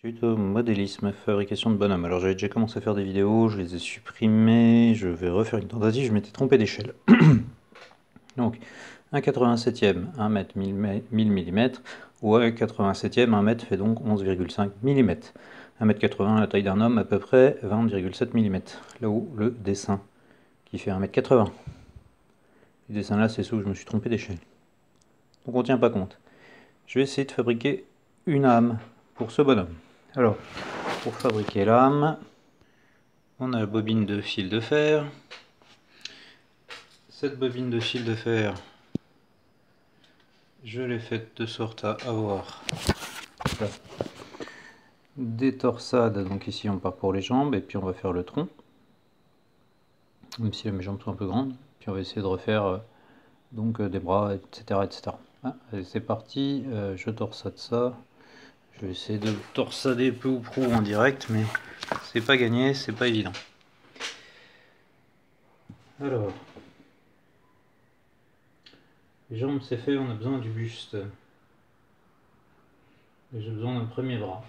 Tuto modélisme, fabrication de bonhommes. Alors j'avais déjà commencé à faire des vidéos, je les ai supprimées, je vais refaire une tentative, je m'étais trompé d'échelle. Donc 1,87e, 1 mètre 1000 mm, ou 1,87e, 1 mètre fait donc 11,5 mm. 1,80 m, la taille d'un homme, à peu près 20,7 mm. Là où le dessin, qui fait 1,80 m. Le dessin là, c'est sous, je me suis trompé d'échelle. Donc on ne tient pas compte. Je vais essayer de fabriquer une âme pour ce bonhomme. Alors, pour fabriquer l'âme, on a la bobine de fil de fer. Cette bobine de fil de fer, je l'ai faite de sorte à avoir des torsades. Donc ici on part pour les jambes et puis on va faire le tronc. Même si mes jambes sont un peu grandes. Puis on va essayer de refaire des bras, etc. etc. Ah, allez, c'est parti, je torsade ça. Je vais essayer de torsader peu ou prou en direct, mais c'est pas gagné, c'est pas évident. Alors, les jambes c'est fait, on a besoin du buste. Et j'ai besoin d'un premier bras.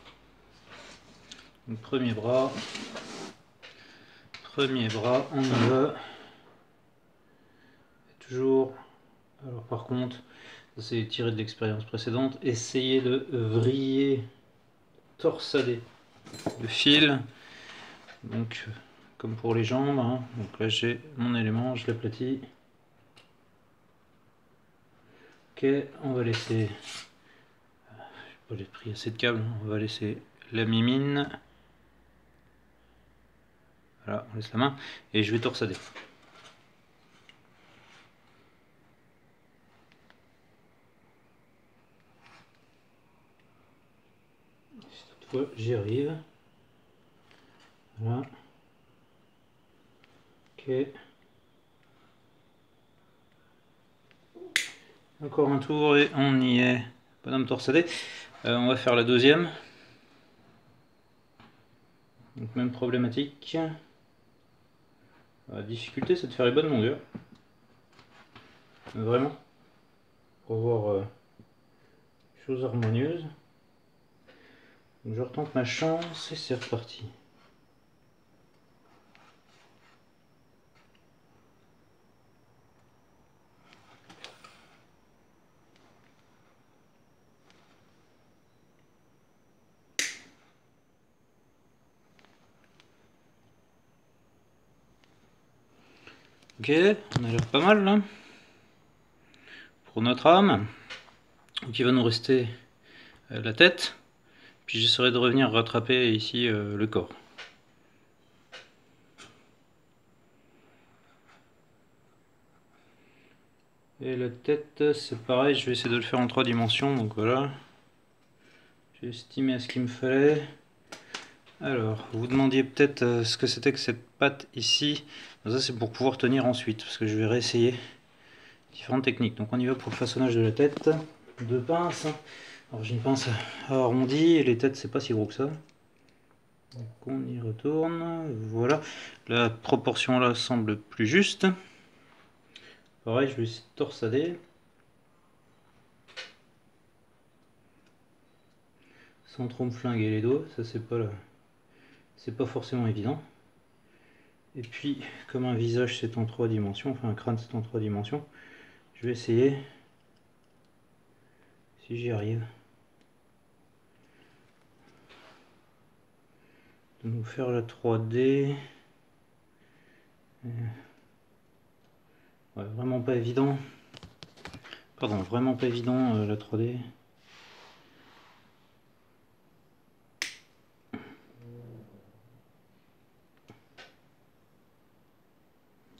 Donc premier bras, on y va. Et toujours, alors par contre, c'est tiré de l'expérience précédente, essayez de vriller, torsader le fil. Donc comme pour les jambes, hein. Donc là j'ai mon élément, je l'aplatis. Ok, on va laisser, je n'ai pas pris assez de câbles, on va laisser la mimine. Voilà, on laisse la main et je vais torsader. Cette fois j'y arrive. Voilà. Ok. Encore un tour et on y est. Bonhomme torsadé. On va faire la deuxième. Donc même problématique. La difficulté c'est de faire les bonnes longueurs. Vraiment. Pour avoir des choses harmonieuses. Donc je retente ma chance et c'est reparti. Ok, on a l'air pas mal là. Pour notre âme. Donc il va nous rester la tête. Puis j'essaierai de revenir rattraper ici le corps. Et la tête, c'est pareil, je vais essayer de le faire en 3 dimensions, donc voilà. J'ai estimé à ce qu'il me fallait. Alors, vous demandiez peut-être ce que c'était que cette patte ici. Ça c'est pour pouvoir tenir ensuite, parce que je vais réessayer différentes techniques. Donc on y va pour le façonnage de la tête. 2 pinces. Alors j'ai une pince arrondie, et les têtes c'est pas si gros que ça. Donc on y retourne, voilà. La proportion là semble plus juste. Pareil, je vais essayer de torsader. Sans trop me flinguer les doigts, ça c'est pas forcément évident. Et puis, comme un visage c'est en 3 dimensions, enfin un crâne c'est en 3 dimensions, je vais essayer, si j'y arrive, de nous faire la 3D. Ouais, vraiment pas évident. Pardon, vraiment pas évident la 3D.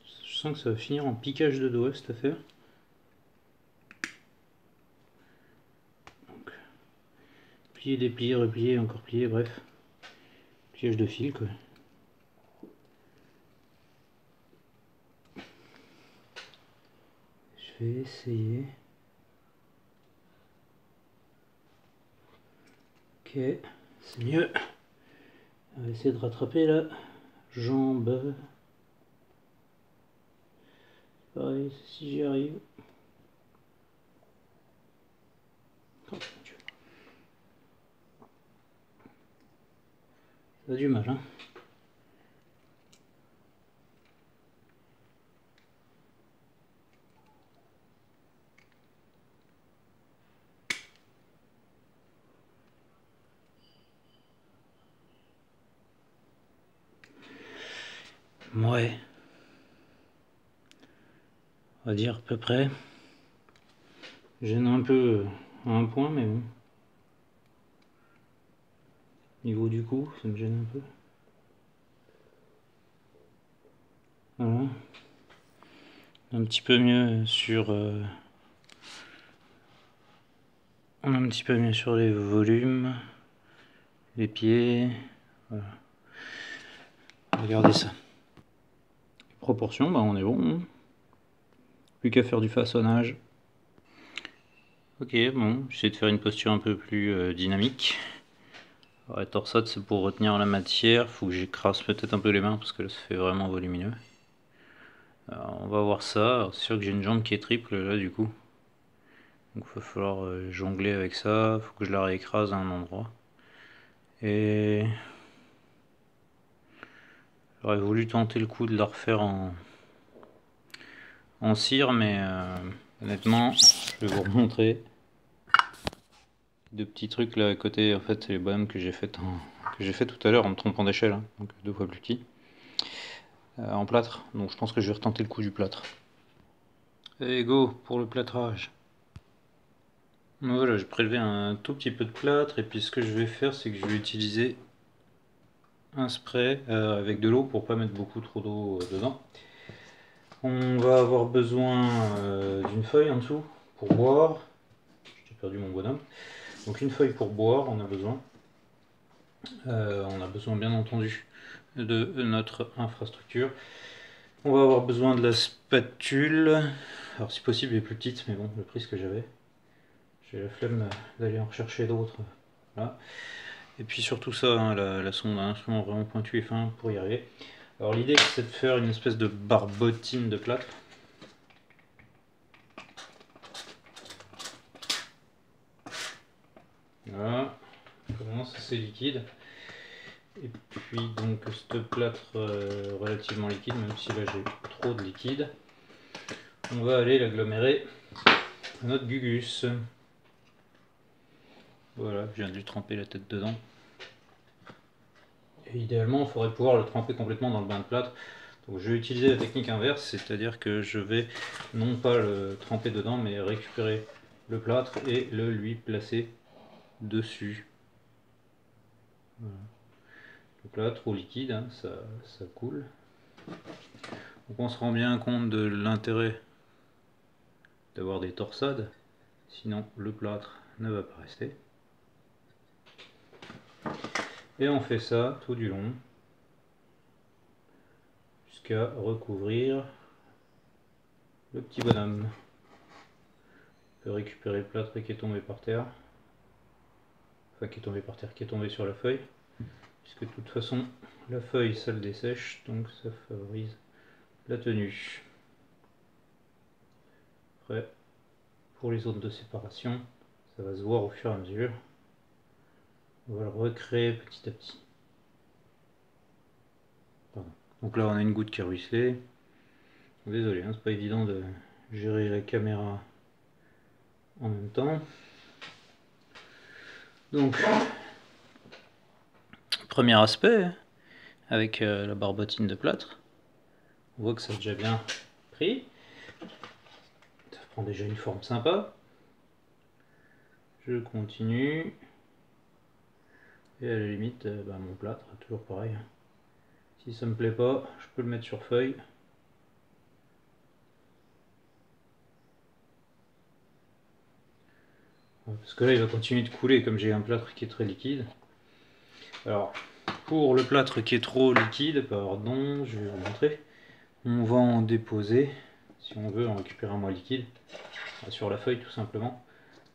Je sens que ça va finir en piquage de doigts cette affaire. Donc, plier, déplier, replier, encore plier, bref. Pliage de fil quoi. Je vais essayer. Ok, c'est mieux. On va essayer de rattraper la jambe. Pareil, si j'y arrive. Oh, mon Dieu. Ça a du mal, hein. Ouais. On va dire à peu près. Gêne un peu à un point, mais bon. Niveau du cou, ça me gêne un peu. Voilà. Un petit peu mieux sur... un petit peu mieux sur les volumes, les pieds. Voilà. Regardez ça. Les proportions, bah on est bon. Plus qu'à faire du façonnage. Ok, bon, j'essaie de faire une posture un peu plus dynamique. Alors, la torsade, c'est pour retenir la matière. Faut que j'écrase peut-être un peu les mains parce que là, ça fait vraiment volumineux. Alors, on va voir ça. C'est sûr que j'ai une jambe qui est triple là, du coup. Donc, il va falloir jongler avec ça. Faut que je la réécrase à un endroit. Et j'aurais voulu tenter le coup de la refaire en cire, mais honnêtement, je vais vous remontrer deux petits trucs là à côté. En fait, c'est les bonhommes que j'ai fait tout à l'heure en me trompant d'échelle, hein, donc 2 fois plus petit, en plâtre. Donc je pense que je vais retenter le coup du plâtre. Et go pour le plâtrage. Voilà, j'ai prélevé un tout petit peu de plâtre et puis ce que je vais faire, c'est que je vais utiliser un spray avec de l'eau pour pas mettre beaucoup trop d'eau dedans. On va avoir besoin d'une feuille en dessous pour boire. J'ai perdu mon bonhomme. Donc une feuille pour boire, on a besoin. On a besoin bien entendu de notre infrastructure. On va avoir besoin de la spatule. Alors si possible elle est plus petite, mais bon, le prix que j'avais. J'ai la flemme d'aller en rechercher d'autres. Voilà. Et puis surtout ça, hein, la sonde, un instrument vraiment pointu et fin pour y arriver. Alors l'idée c'est de faire une espèce de barbotine de plâtre. Voilà, commence assez liquide. Et puis donc ce plâtre relativement liquide, même si là j'ai trop de liquide, on va aller l'agglomérer à notre gugus. Voilà, je viens de lui tremper la tête dedans. Et idéalement, il faudrait pouvoir le tremper complètement dans le bain de plâtre. Donc je vais utiliser la technique inverse, c'est-à-dire que je vais non pas le tremper dedans, mais récupérer le plâtre et le lui placer dessus. Voilà. Donc là, trop liquide, hein, ça coule. Donc on se rend bien compte de l'intérêt d'avoir des torsades, sinon le plâtre ne va pas rester. Et on fait ça tout du long, jusqu'à recouvrir le petit bonhomme. On peut récupérer le plâtre qui est tombé par terre, enfin qui est tombé par terre, qui est tombé sur la feuille, puisque de toute façon la feuille ça le dessèche, donc ça favorise la tenue. Après, pour les zones de séparation, ça va se voir au fur et à mesure. On va le recréer petit à petit. Pardon. Donc là on a une goutte qui est ruisselée. Désolé, hein, c'est pas évident de gérer la caméra en même temps. Donc, premier aspect, avec la barbotine de plâtre. On voit que ça a déjà bien pris. Ça prend déjà une forme sympa. Je continue. Et à la limite, mon plâtre, toujours pareil. Si ça me plaît pas, je peux le mettre sur feuille. Parce que là, il va continuer de couler comme j'ai un plâtre qui est très liquide. Alors, pour le plâtre qui est trop liquide, pardon, je vais vous montrer. On va en déposer, si on veut en récupérer un moins liquide, sur la feuille tout simplement.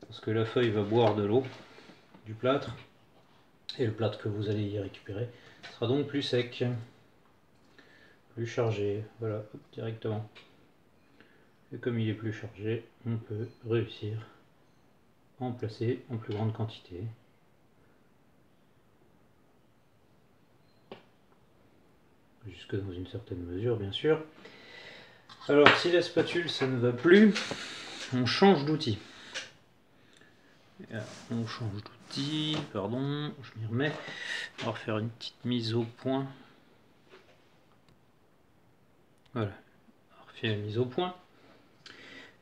Parce que la feuille va boire de l'eau du plâtre. Et le plâtre que vous allez y récupérer sera donc plus sec, plus chargé. Voilà, hop, directement. Et comme il est plus chargé, on peut réussir à en placer en plus grande quantité. jusque dans une certaine mesure bien sûr. Alors si la spatule ça ne va plus, on change d'outil. On change d'outil, pardon, je m'y remets. On va refaire une petite mise au point. Voilà, on refait la mise au point.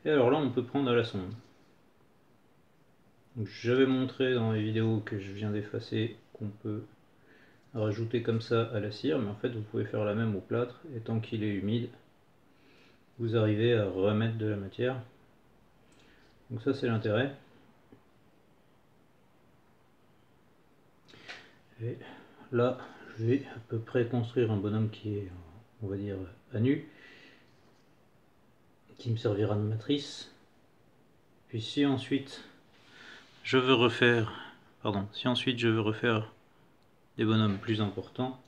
Et alors là on peut prendre à la sonde. J'avais montré dans les vidéos que je viens d'effacer qu'on peut rajouter comme ça à la cire, mais en fait vous pouvez faire la même au plâtre, et tant qu'il est humide, vous arrivez à remettre de la matière. Donc ça c'est l'intérêt. Et là je vais à peu près construire un bonhomme qui est, on va dire, à nu, qui me servira de matrice. Puis si ensuite je veux refaire, des bonhommes plus importants,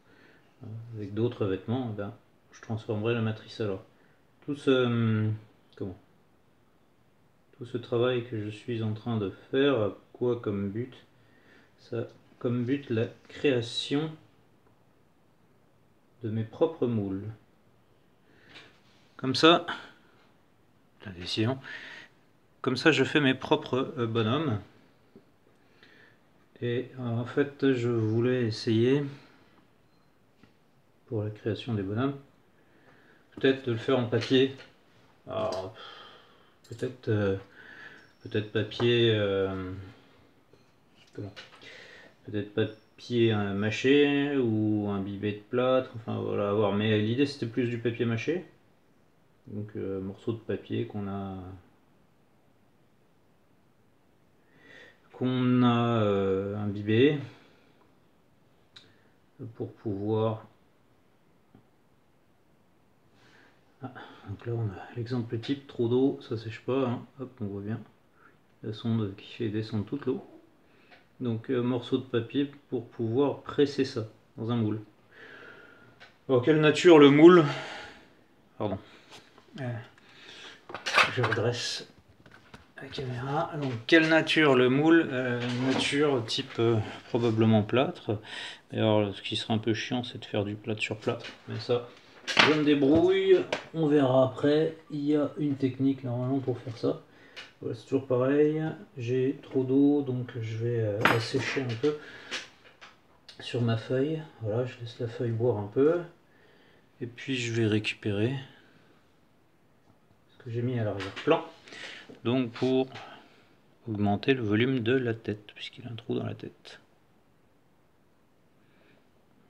avec d'autres vêtements, ben, je transformerai la matrice alors. Tout ce travail que je suis en train de faire a quoi comme but? Ça a comme but la création de mes propres moules. Comme ça, la décision. Comme ça, je fais mes propres bonhommes. Et en fait, je voulais essayer, pour la création des bonhommes, peut-être de le faire en papier. Alors, peut-être papier... peut-être papier mâché ou imbibé de plâtre, enfin voilà, à voir. Mais l'idée c'était plus du papier mâché. Donc morceau de papier qu'on a imbibé pour pouvoir... Ah, donc là on a l'exemple type, trop d'eau, ça sèche pas, hein. Hop, on voit bien la sonde qui fait descendre toute l'eau. Donc morceau de papier pour pouvoir presser ça dans un moule. Alors quelle nature le moule? Pardon. Je redresse la caméra. Donc quelle nature le moule? Nature type probablement plâtre. Alors ce qui sera un peu chiant c'est de faire du plâtre sur plâtre. Mais ça, je me débrouille. On verra après. Il y a une technique normalement pour faire ça. Voilà, c'est toujours pareil. J'ai trop d'eau donc je vais assécher un peu sur ma feuille. Voilà, je laisse la feuille boire un peu. Et puis je vais récupérer ce que j'ai mis à l'arrière-plan. Donc pour augmenter le volume de la tête, puisqu'il a un trou dans la tête.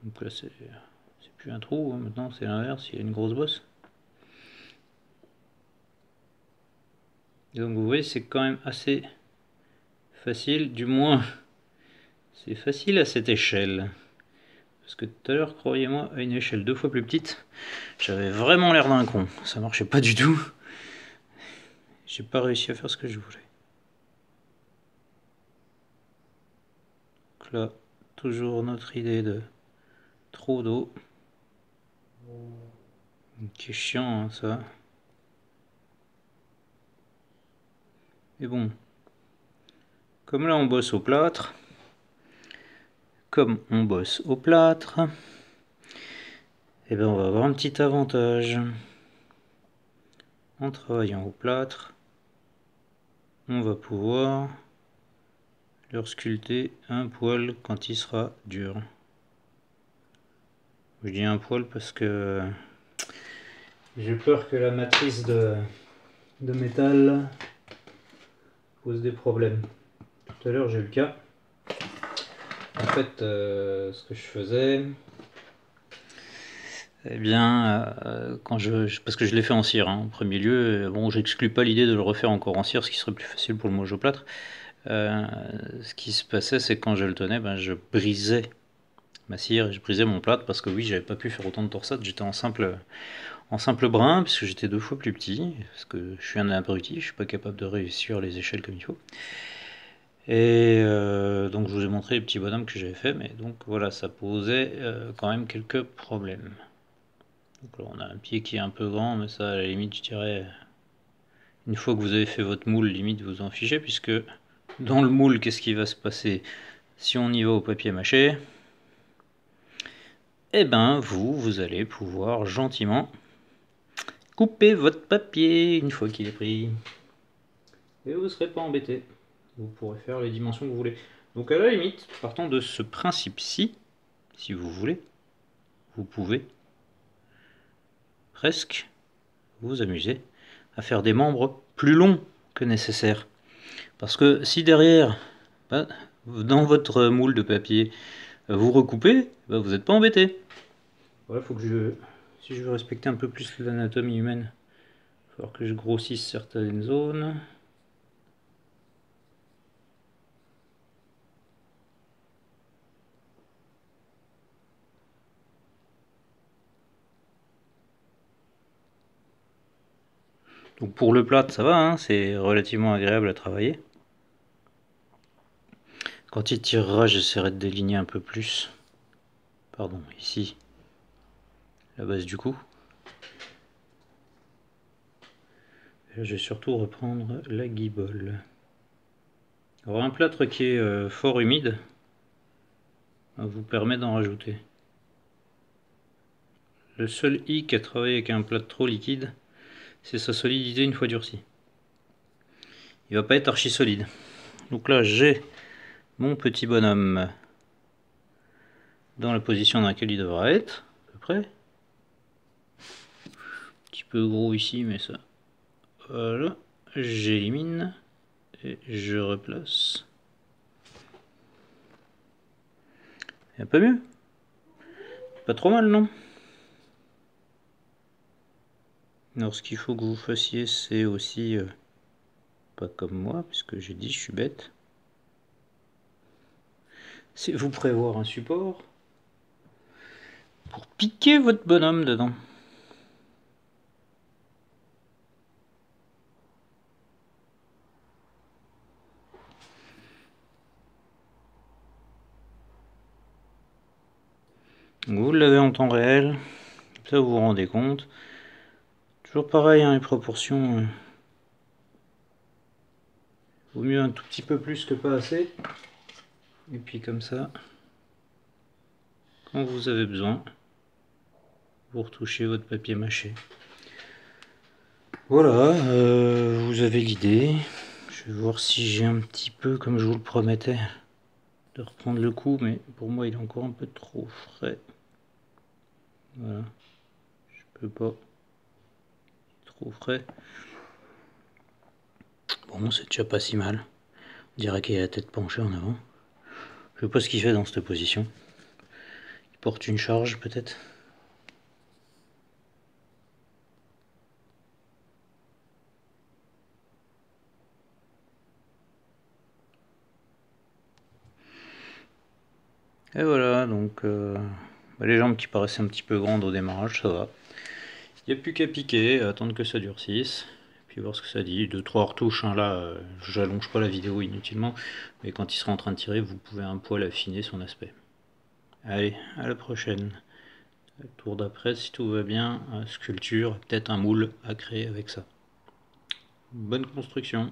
Donc là c'est plus un trou, hein. Maintenant c'est l'inverse, il y a une grosse bosse. Et donc vous voyez c'est quand même assez facile, du moins c'est facile à cette échelle. Parce que tout à l'heure, croyez-moi, à une échelle 2 fois plus petite, j'avais vraiment l'air d'un con. Ça marchait pas du tout. J'ai pas réussi à faire ce que je voulais. Donc là, toujours notre idée de trop d'eau. Qui est chiant, hein, ça. Et bon, comme là on bosse au plâtre, et ben on va avoir un petit avantage. En travaillant au plâtre, on va pouvoir leur sculpter un poil quand il sera dur. Je dis un poil parce que j'ai peur que la matrice de métal pose des problèmes. Tout à l'heure j'ai eu le cas. En fait, ce que je faisais, eh bien, parce que je l'ai fait en cire, hein, en premier lieu. Bon, j'exclus pas l'idée de le refaire encore en cire, ce qui serait plus facile pour le moche au plâtre. Ce qui se passait, c'est que quand je le tenais, ben, je brisais ma cire et je brisais mon plâtre parce que oui, j'avais pas pu faire autant de torsades. J'étais en simple brin, puisque j'étais 2 fois plus petit, parce que je suis un abruti, je suis pas capable de réussir les échelles comme il faut. Et donc je vous ai montré les petits bonhommes que j'avais fait, mais donc voilà, ça posait quand même quelques problèmes. Donc là, on a un pied qui est un peu grand, mais ça à la limite je dirais, une fois que vous avez fait votre moule, limite vous en fichez, puisque dans le moule, qu'est-ce qui va se passer si on y va au papier mâché? et ben vous allez pouvoir gentiment couper votre papier une fois qu'il est pris. Et vous ne serez pas embêté. Vous pourrez faire les dimensions que vous voulez. Donc à la limite, partant de ce principe-ci, si vous voulez, vous pouvez presque vous amuser à faire des membres plus longs que nécessaire. Parce que si derrière, dans votre moule de papier, vous recoupez, vous n'êtes pas embêté. Voilà, faut que si je veux respecter un peu plus l'anatomie humaine, il va falloir que je grossisse certaines zones. Donc pour le plâtre, ça va, hein, c'est relativement agréable à travailler. Quand il tirera, j'essaierai de déligner un peu plus. Pardon, ici, la base du cou. Et là, je vais surtout reprendre la guibole. Alors un plâtre qui est fort humide vous permet d'en rajouter. Le seul hic à travailler avec un plâtre trop liquide, c'est sa solidité une fois durci. Il va pas être archi solide. Donc là, j'ai mon petit bonhomme dans la position dans laquelle il devra être, à peu près. Un petit peu gros ici, mais ça... Voilà. J'élimine et je replace. Un peu mieux. Pas trop mal, non? Alors ce qu'il faut que vous fassiez, c'est aussi... pas comme moi, puisque j'ai dit je suis bête. C'est vous prévoir un support pour piquer votre bonhomme dedans. Vous l'avez en temps réel, ça vous vous rendez compte. Toujours pareil, hein, les proportions. Vaut mieux un tout petit peu plus que pas assez. Et puis comme ça, quand vous avez besoin, vous retouchez votre papier mâché. Voilà, vous avez l'idée. Je vais voir si j'ai un petit peu, comme je vous le promettais, de reprendre le coup, mais pour moi il est encore un peu trop frais. Voilà, je peux pas. Trop frais. Bon, c'est déjà pas si mal. On dirait qu'il a la tête penchée en avant. Je sais pas ce qu'il fait dans cette position. Il porte une charge peut-être. Et voilà, donc les jambes qui paraissaient un petit peu grandes au démarrage, ça va. Il n'y a plus qu'à piquer, attendre que ça durcisse, puis voir ce que ça dit. 2-3 retouches, hein, là, j'allonge pas la vidéo inutilement, mais quand il sera en train de tirer, vous pouvez un poil affiner son aspect. Allez, à la prochaine. Le tour d'après, si tout va bien, sculpture, peut-être un moule à créer avec ça. Bonne construction.